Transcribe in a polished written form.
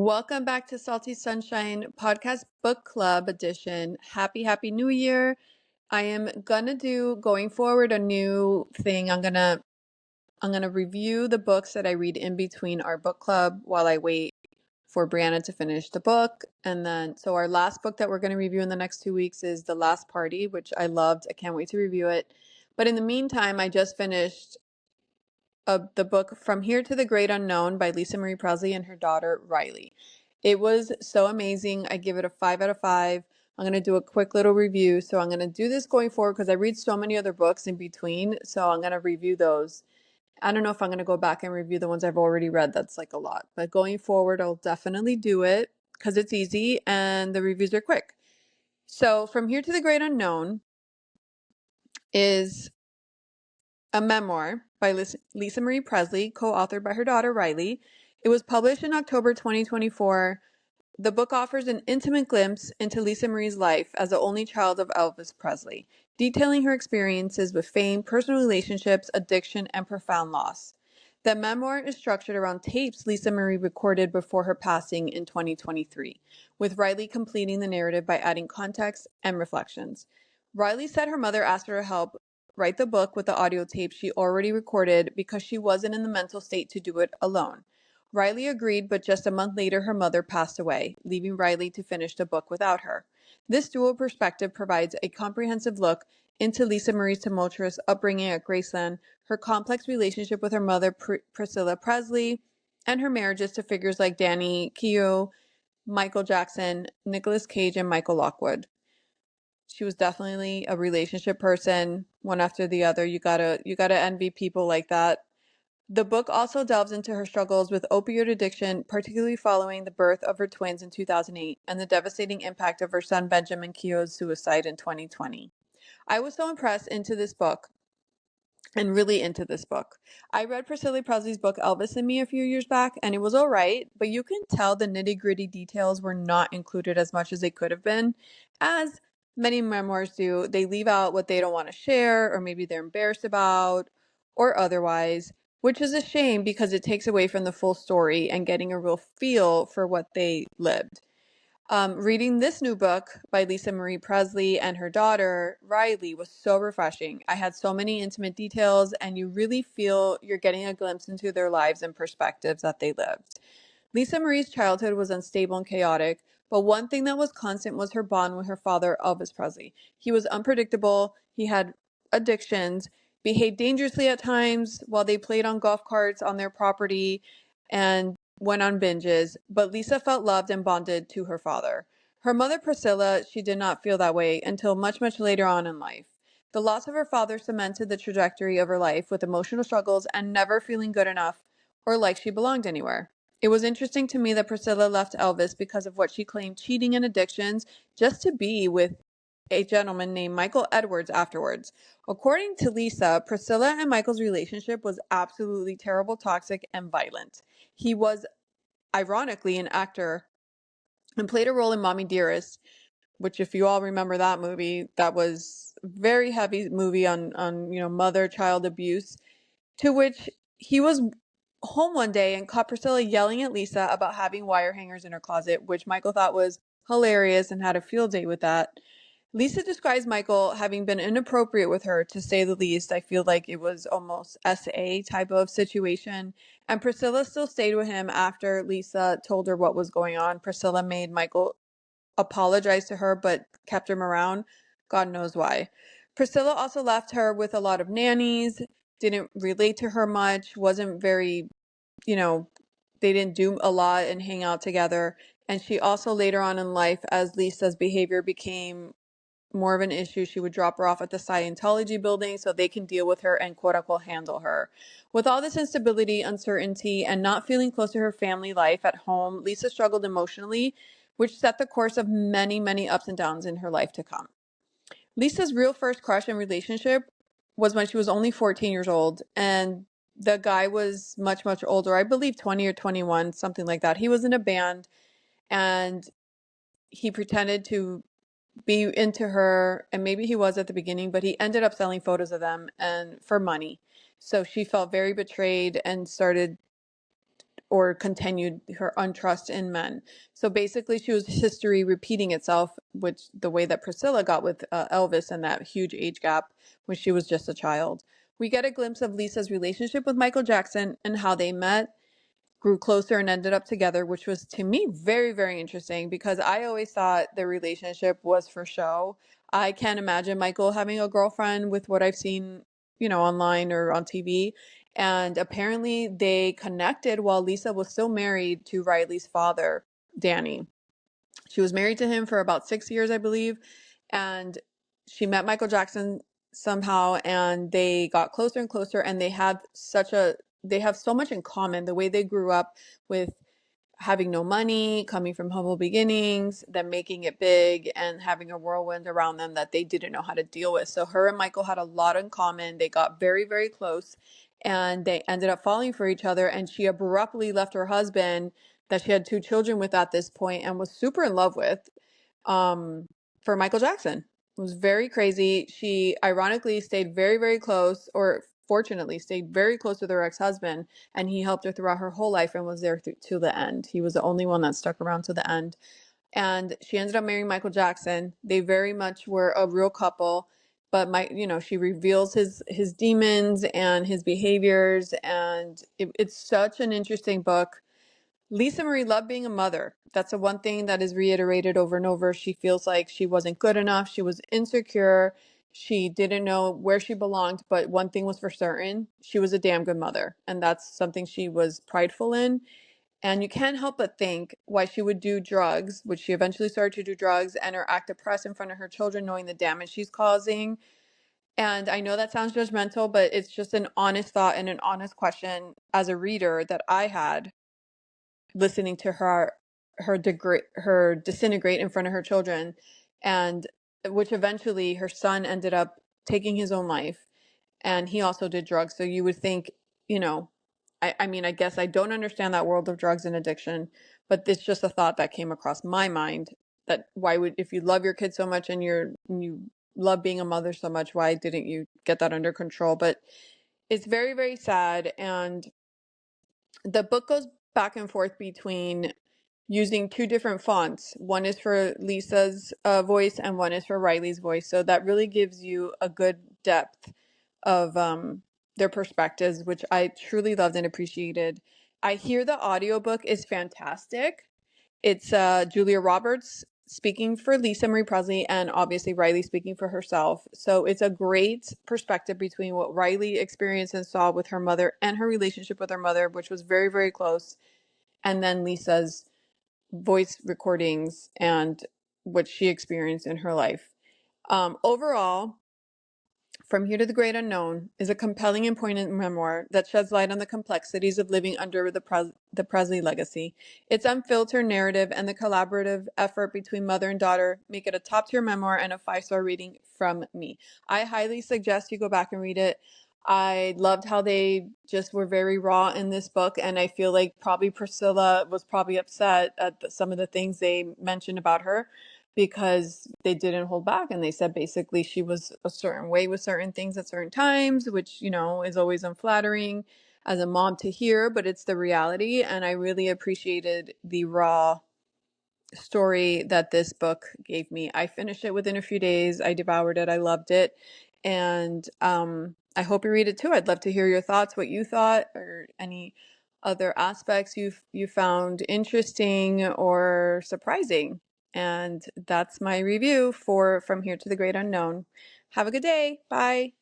Welcome back to Salty Sunshine Podcast Book Club edition. Happy New Year. I am gonna do going forward a new thing. I'm gonna review the books that I read in between our book club while I wait for Brianna to finish the book. And then so our last book that we're gonna review in the next 2 weeks is The Last Party, which I loved. I can't wait to review it. But in the meantime, I just finished the book From Here to the Great Unknown by Lisa Marie Presley and her daughter Riley. It was so amazing. I give it a 5 out of 5. I'm going to do a quick little review. So I'm going to do this going forward because I read so many other books in between. So I'm going to review those. I don't know if I'm going to go back and review the ones I've already read. That's like a lot. But going forward, I'll definitely do it because it's easy and the reviews are quick. So From Here to the Great Unknown is a memoir by Lisa Marie Presley, co-authored by her daughter Riley. It was published in October 2024. The book offers an intimate glimpse into Lisa Marie's life as the only child of Elvis Presley, detailing her experiences with fame, personal relationships, addiction, and profound loss. The memoir is structured around tapes Lisa Marie recorded before her passing in 2023, with Riley completing the narrative by adding context and reflections. Riley said her mother asked her to help write the book with the audio tape she already recorded because she wasn't in the mental state to do it alone. Riley agreed, but just a month later, her mother passed away, leaving Riley to finish the book without her. This dual perspective provides a comprehensive look into Lisa Marie's tumultuous upbringing at Graceland, her complex relationship with her mother, Priscilla Presley, and her marriages to figures like Riley Keough, Michael Jackson, Nicolas Cage, and Michael Lockwood. She was definitely a relationship person, one after the other. You gotta envy people like that. The book also delves into her struggles with opioid addiction, particularly following the birth of her twins in 2008 and the devastating impact of her son Benjamin Keough's suicide in 2020. I was so impressed into this book and really into this book. I read Priscilla Presley's book Elvis and Me a few years back, and it was all right, but you can tell the nitty-gritty details were not included as much as they could have been. As many memoirs do, they leave out what they don't want to share, or maybe they're embarrassed about, or otherwise, which is a shame because it takes away from the full story and getting a real feel for what they lived. Reading this new book by Lisa Marie Presley and her daughter, Riley, was so refreshing. I had so many intimate details, and you really feel you're getting a glimpse into their lives and perspectives that they lived. Lisa Marie's childhood was unstable and chaotic, but one thing that was constant was her bond with her father, Elvis Presley. He was unpredictable, he had addictions, behaved dangerously at times while they played on golf carts on their property, and went on binges, but Lisa felt loved and bonded to her father. Her mother, Priscilla, she did not feel that way until much later on in life. The loss of her father cemented the trajectory of her life with emotional struggles and never feeling good enough or like she belonged anywhere. It was interesting to me that Priscilla left Elvis because of what she claimed cheating and addictions just to be with a gentleman named Michael Edwards afterwards. According to Lisa, Priscilla and Michael's relationship was absolutely terrible, toxic, and violent. He was ironically an actor and played a role in Mommy Dearest, which if you all remember that movie, that was a very heavy movie on mother child abuse, to which he was home one day and caught Priscilla yelling at Lisa about having wire hangers in her closet, which Michael thought was hilarious and had a field day with that. Lisa describes Michael having been inappropriate with her, to say the least. I feel like it was almost SA type of situation. And Priscilla still stayed with him after Lisa told her what was going on. Priscilla made Michael apologize to her, but kept him around. God knows why. Priscilla also left her with a lot of nannies, didn't relate to her much, wasn't very, they didn't do a lot and hang out together. And she also later on in life, as Lisa's behavior became more of an issue, she would drop her off at the Scientology building so they can deal with her and quote unquote handle her. With all this instability, uncertainty, and not feeling close to her family life at home, Lisa struggled emotionally, which set the course of many ups and downs in her life to come. Lisa's real first crush and relationship was when she was only 14 years old, and the guy was much older, I believe 20 or 21, something like that. He was in a band, and he pretended to be into her, and maybe he was at the beginning, but he ended up selling photos of them and for money. So she felt very betrayed and started or continued her untrust in men. So basically, she was history repeating itself, which the way that Priscilla got with Elvis and that huge age gap when she was just a child. We get a glimpse of Lisa's relationship with Michael Jackson and how they met, grew closer, and ended up together, which was to me very, very interesting because I always thought the relationship was for show. I can't imagine Michael having a girlfriend with what I've seen, online or on TV. And apparently they connected while Lisa was still married to Riley's father, Danny. She was married to him for about 6 years, I believe. And she met Michael Jackson somehow and they got closer and closer, and they have so much in common. The way they grew up with having no money, coming from humble beginnings, them making it big and having a whirlwind around them that they didn't know how to deal with. So her and Michael had a lot in common. They got very, very close and they ended up falling for each other. And she abruptly left her husband that she had 2 children with at this point and was super in love with, um, for Michael Jackson. It was very crazy. She ironically stayed very, very close, or fortunately stayed very close with her ex-husband, and he helped her throughout her whole life and was there to the end. He was the only one that stuck around to the end. And she ended up marrying Michael Jackson. They very much were a real couple, but she reveals his demons and his behaviors, and it's such an interesting book. Lisa Marie loved being a mother. That's the one thing that is reiterated over and over. She feels like she wasn't good enough. She was insecure. She didn't know where she belonged, but one thing was for certain. She was a damn good mother. And that's something she was prideful in. And you can't help but think why she would do drugs, which she eventually started to do drugs, and or act depressed in front of her children, knowing the damage she's causing. And I know that sounds judgmental, but it's just an honest thought and an honest question as a reader that I had listening to her disintegrate in front of her children, and which eventually her son ended up taking his own life, and he also did drugs. So you would think, you know, I mean, I guess I don't understand that world of drugs and addiction, but it's just a thought that came across my mind, that why would, if you love your kid so much and you love being a mother so much, why didn't you get that under control? But it's very, very sad. And the book goes back and forth between using 2 different fonts. One is for Lisa's voice and one is for Riley's voice. So that really gives you a good depth of their perspectives, which I truly loved and appreciated. I hear the audiobook is fantastic. It's Julia Roberts speaking for Lisa Marie Presley and obviously Riley speaking for herself. So it's a great perspective between what Riley experienced and saw with her mother and her relationship with her mother, which was very, very close, and then Lisa's voice recordings and what she experienced in her life. Overall, From Here to the Great Unknown is a compelling and poignant memoir that sheds light on the complexities of living under the Presley legacy. Its unfiltered narrative and the collaborative effort between mother and daughter make it a top-tier memoir and a 5-star rating from me. I highly suggest you go back and read it. I loved how they just were very raw in this book, and I feel like probably Priscilla was probably upset at some of the things they mentioned about her, because they didn't hold back and they said basically she was a certain way with certain things at certain times, which, is always unflattering as a mom to hear, but it's the reality. And I really appreciated the raw story that this book gave me. I finished it within a few days. I devoured it. I loved it. And I hope you read it too. I'd love to hear your thoughts, what you thought, or any other aspects you found interesting or surprising. And that's my review for From Here to the Great Unknown. Have a good day. Bye.